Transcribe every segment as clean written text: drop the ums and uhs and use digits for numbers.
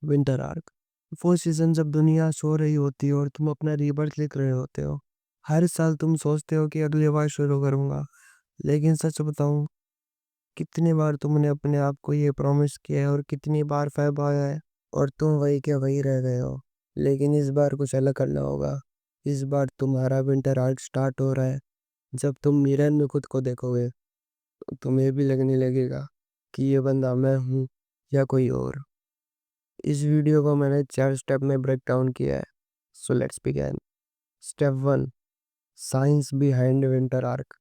Winter arc, वो season जब दुनिया सो रही होती है और तुम अपना रीबर्थ लिख रहे होते हो। हर साल तुम सोचते हो कि अगली बार शुरू करूंगा, लेकिन सच बताऊं, कितनी बार तुमने अपने आप को ये प्रॉमिस किया है और कितनी बार फैब आया है और तुम वही के वही रह गए हो। लेकिन इस बार कुछ अलग करना होगा। इस बार तुम्हारा विंटर आर्क स्टार्ट हो रहा है। जब तुम मिरर में खुद को देखोगे तो तुम्हें भी लगने लगेगा कि ये बंदा मैं हूँ या कोई और। इस वीडियो को मैंने 4 स्टेप में ब्रेक डाउन किया है। So let's begin. Step 1, science behind winter arc.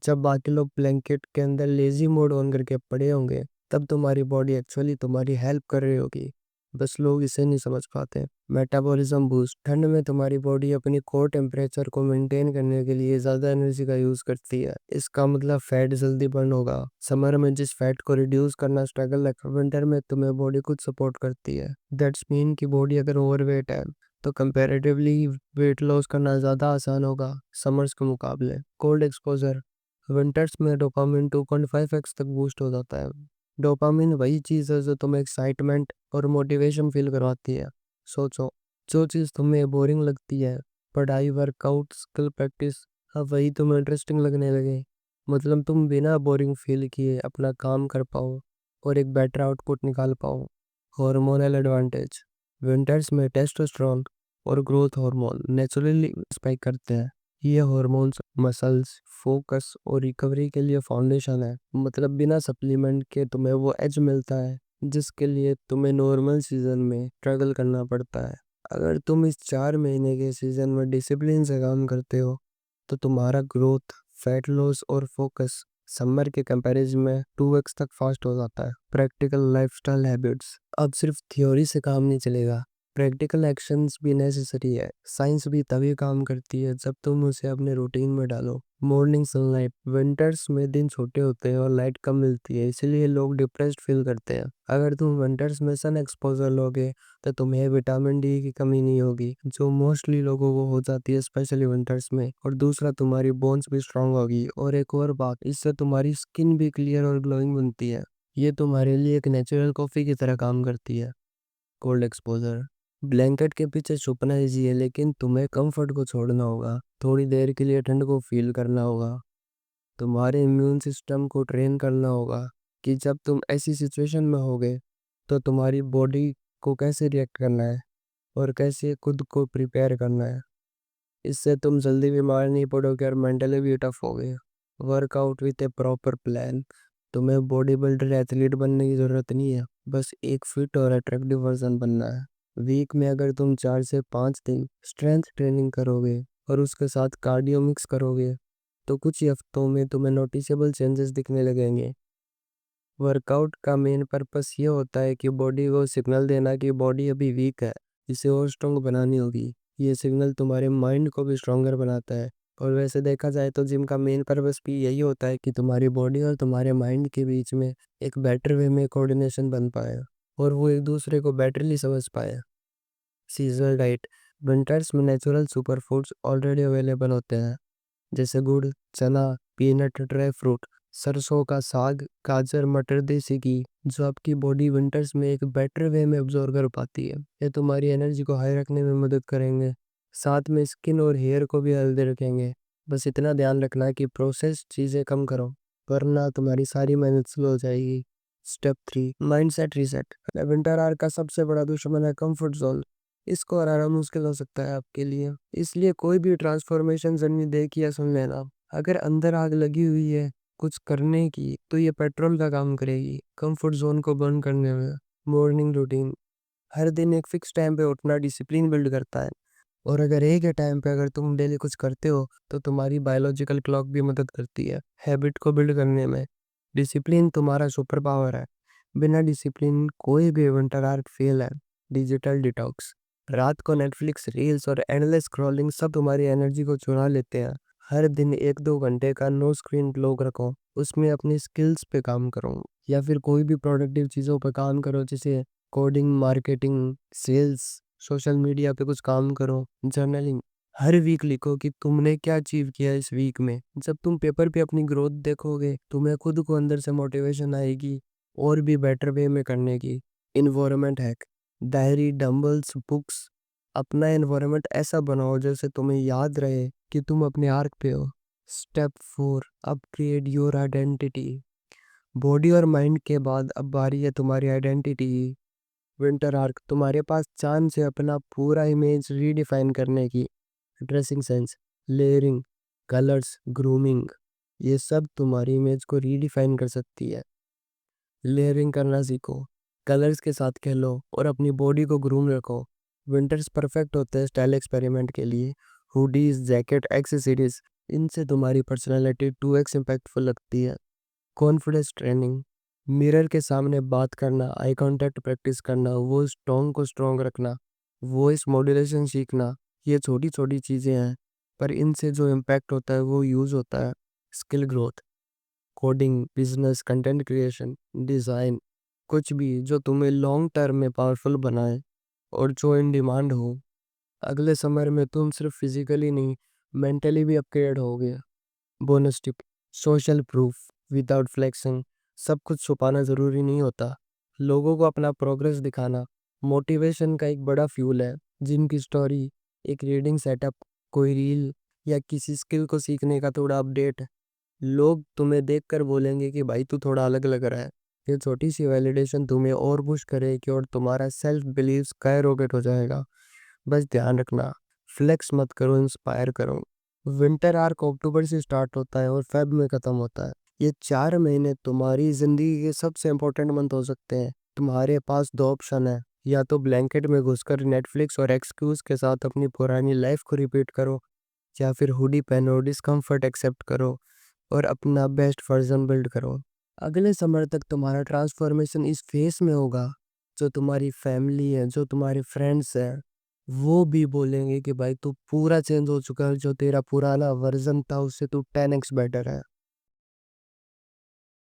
जब बाकी लोग ब्लैंकेट के अंदर लेजी मोड ऑन करके पड़े होंगे, तब तुम्हारी बॉडी एक्चुअली तुम्हारी हेल्प कर रही होगी। बस लोग इसे नहीं समझ पाते। Metabolism boost. ठंड में तुम्हारी बॉडी अपनी कोर टेम्परेचर को मेंटेन करने के लिए ज़्यादा एनर्जी का यूज़ करती है। इसका मतलब फैट जल्दी बर्न होगा। समर में जिस फैट को रिड्यूस करना स्ट्रगल है, विंटर में तुम्हें बॉडी खुद सपोर्ट करती है। दैट्स मीन की बॉडी अगर ओवरवेट है तो कंपैरेटिवली वेट लॉस करना ज़्यादा आसान होगा समर्स के मुकाबले। Cold exposure. विंटर्स में डोपामिन 2.5x तक बूस्ट हो जाता है। डोपामिन वही चीज़ है जो तुम्हें एक्साइटमेंट और मोटिवेशन फील करवाती है। सोचो, जो चीज़ तुम्हें बोरिंग लगती है, पढ़ाई, वर्कआउट, स्किल प्रैक्टिस, अब वही तुम्हें इंटरेस्टिंग लगने लगे। मतलब तुम बिना बोरिंग फील किए अपना काम कर पाओ और एक बेटर आउटपुट निकाल पाओ। Hormonal advantage. विंटर्स में टेस्टोस्टेरोन और ग्रोथ हार्मोन नेचुरली स्पाइक करते हैं। ये हार्मोन्स मसल्स, फोकस और रिकवरी के लिए फाउंडेशन है। मतलब बिना सप्लीमेंट के तुम्हें वो एज मिलता है जिसके लिए तुम्हें नॉर्मल सीजन में स्ट्रगल करना पड़ता है। अगर तुम इस 4 महीने के सीजन में डिसिप्लिन से काम करते हो तो तुम्हारा ग्रोथ, फैट लॉस और फोकस समर के कंपैरिजन में 2x तक फास्ट हो जाता है। Practical lifestyle habits. अब सिर्फ थ्योरी से काम नहीं चलेगा, प्रैक्टिकल एक्शंस भी नेसेसरी है। साइंस भी तभी काम करती है जब तुम उसे अपने रूटीन में डालो। Morning sunlight. विंटर्स में दिन छोटे होते हैं और लाइट कम मिलती है, इसलिए लोग डिप्रेस्ड फील करते हैं। अगर तुम विंटर्स में सन एक्सपोजर लोगे तो तुम्हें विटामिन डी की कमी नहीं होगी, जो मोस्टली लोगों को हो जाती है, स्पेशली विंटर्स में। और दूसरा, तुम्हारी बोन्स भी स्ट्रांग होगी। और एक और बात, इससे तुम्हारी स्किन भी क्लियर और ग्लोइंग बनती है। ये तुम्हारे लिए एक नेचुरल कॉफी की तरह काम करती है। Cold exposure. ब्लैंकेट के पीछे छुपना इजी है, लेकिन तुम्हें कंफर्ट को छोड़ना होगा। थोड़ी देर के लिए ठंड को फील करना होगा। तुम्हारे इम्यून सिस्टम को ट्रेन करना होगा कि जब तुम ऐसी सिचुएशन में होगे तो तुम्हारी बॉडी को कैसे रिएक्ट करना है और कैसे खुद को प्रिपेयर करना है। इससे तुम जल्दी बीमार नहीं पड़ोगे और मेंटली भी टफ होगे। Workout with A proper plan. तुम्हें बॉडी बिल्डर एथलीट बनने की ज़रूरत नहीं है, बस एक फिट और अट्रैक्टिव वर्जन बनना है। वीक में अगर तुम 4 से 5 दिन स्ट्रेंथ ट्रेनिंग करोगे और उसके साथ कार्डियो मिक्स करोगे तो कुछ ही हफ्तों में तुम्हें नोटिसेबल चेंजेस दिखने लगेंगे। वर्कआउट का मेन पर्पस ये होता है कि बॉडी को सिग्नल देना कि बॉडी अभी वीक है, इसे और स्ट्रॉन्ग बनानी होगी। ये सिग्नल तुम्हारे माइंड को भी स्ट्रॉन्गर बनाता है। और वैसे देखा जाए तो जिम का मेन पर्पस भी यही होता है कि तुम्हारी बॉडी और तुम्हारे माइंड के बीच में एक बेटर वे में कोऑर्डिनेशन बन पाए और वो एक दूसरे को बेटरली समझ पाए। Seasonal diet. विंटर्स में natural super foods already available होते हैं, जैसे गुड़, चना, पीनट, ड्राई फ्रूट, सरसों का साग, गाजर, मटर, देसी घी, जो आपकी बॉडी विंटर्स में एक बेटर वे में अब्जॉर्ब कर पाती है। ये तुम्हारी एनर्जी को हाई रखने में मदद करेंगे, साथ में स्किन और हेयर को भी हेल्दी रखेंगे। बस इतना ध्यान रखना कि प्रोसेस्ड चीज़ें कम करो, वरना तुम्हारी सारी मेहनत स्लो हो जाएगी। Step 3, mindset reset. विंटर आर का सबसे बड़ा दुश्मन है कंफर्ट जोन। इसको हराना मुश्किल हो सकता है आपके लिए, इसलिए कोई भी ट्रांसफॉर्मेशन जर्नी देखी या सुन लेना। अगर अंदर आग लगी हुई है कुछ करने की तो ये पेट्रोल का काम करेगी कंफर्ट जोन को बर्न करने में। Morning routine. हर दिन एक फिक्स टाइम पे उठना डिसिप्लिन बिल्ड करता है। और अगर एक ही टाइम पे अगर तुम डेली कुछ करते हो तो तुम्हारी बायोलॉजिकल क्लॉक भी मदद करती है हैबिट को बिल्ड करने में। डिसिप्लिन तुम्हारा सुपर पावर है। बिना डिसिप्लिन कोई भी विंटर आर्क फेल है। Digital detox. रात को नेटफ्लिक्स, रील्स और एंडलेस स्क्रॉलिंग सब तुम्हारी एनर्जी को चुरा लेते हैं। हर दिन 1-2 घंटे का नो स्क्रीन ब्लॉक रखो, उसमें अपनी स्किल्स पे काम करो या फिर कोई भी प्रोडक्टिव चीज़ों पे काम करो, जैसे coding, marketing, sales, social media पे कुछ काम करो। जर्नलिंग। हर वीक लिखो कि तुमने क्या अचीव किया इस वीक में। जब तुम पेपर पे अपनी ग्रोथ देखोगे तुम्हें खुद को अंदर से मोटिवेशन आएगी और भी बेटर वे में करने की। Environment hack. Diary, dumbbells, books, अपना एनवायरनमेंट ऐसा बनाओ जैसे तुम्हें याद रहे कि तुम अपने आर्क पे हो। Step 4, upgrade your identity. Body और माइंड के बाद अब बारी है तुम्हारी आइडेंटिटी। विंटर आर्क, तुम्हारे पास चांस है अपना पूरा इमेज रीडिफाइन करने की। Dressing sense, layering, colours, grooming, ये सब तुम्हारी इमेज को रीडिफाइन कर सकती है। लेयरिंग करना सीखो, कलर्स के साथ खेलो और अपनी बॉडी को ग्रूम रखो। विंटर्स परफेक्ट होते हैं स्टाइल एक्सपेरिमेंट के लिए। हुडीज, जैकेट, एक्सेसरीज, इनसे तुम्हारी पर्सनालिटी 2x इम्पैक्टफुल लगती है। कॉन्फिडेंस ट्रेनिंग, मिरर के सामने बात करना, आई कांटेक्ट प्रैक्टिस करना, वो टोन को स्ट्रॉन्ग रखना, वॉइस मॉड्यूलेशन सीखना, ये छोटी छोटी चीज़ें हैं पर इनसे जो इम्पैक्ट होता है वो यूज़ होता है। Skill growth, coding, business, content creation, design, कुछ भी जो तुम्हें लॉन्ग टर्म में पावरफुल बनाए और जो इन डिमांड हो। अगले समर में तुम सिर्फ फिजिकली नहीं, मेंटली भी अपग्रेड होगे। Bonus tip, social proof without flexing. सब कुछ छुपाना ज़रूरी नहीं होता। लोगों को अपना प्रोग्रेस दिखाना मोटिवेशन का एक बड़ा फ्यूल है। जिनकी स्टोरी, एक रीडिंग सेटअप, कोई रील या किसी स्किल को सीखने का थोड़ा अपडेट, लोग तुम्हें देखकर बोलेंगे कि भाई तू थोड़ा अलग लग रहा है। ये छोटी सी वैलिडेशन तुम्हें और पुश करेगी और तुम्हारा सेल्फ बिलीव स्काईरॉकेट हो जाएगा। बस ध्यान रखना, फ्लेक्स मत करो, इंस्पायर करो। विंटर आर्क अक्टूबर से स्टार्ट होता है और फेब में ख़त्म होता है। ये 4 महीने तुम्हारी ज़िंदगी के सबसे इम्पोर्टेंट मंथ हो सकते हैं। तुम्हारे पास दो ऑप्शन है, या तो ब्लैंकेट में घुसकर नेटफ्लिक्स और एक्सक्यूज के साथ अपनी पुरानी लाइफ को रिपीट करो, या फिर हुडी पहनो, डिस्कम्फर्ट एक्सेप्ट करो और अपना बेस्ट वर्जन बिल्ड करो। अगले समर तक तुम्हारा ट्रांसफॉर्मेशन इस फेस में होगा। जो तुम्हारी फैमिली है, जो तुम्हारे फ्रेंड्स हैं, वो भी बोलेंगे कि भाई तू पूरा चेंज हो चुका है। जो तेरा पुराना वर्जन था उससे तू 10x बेटर है।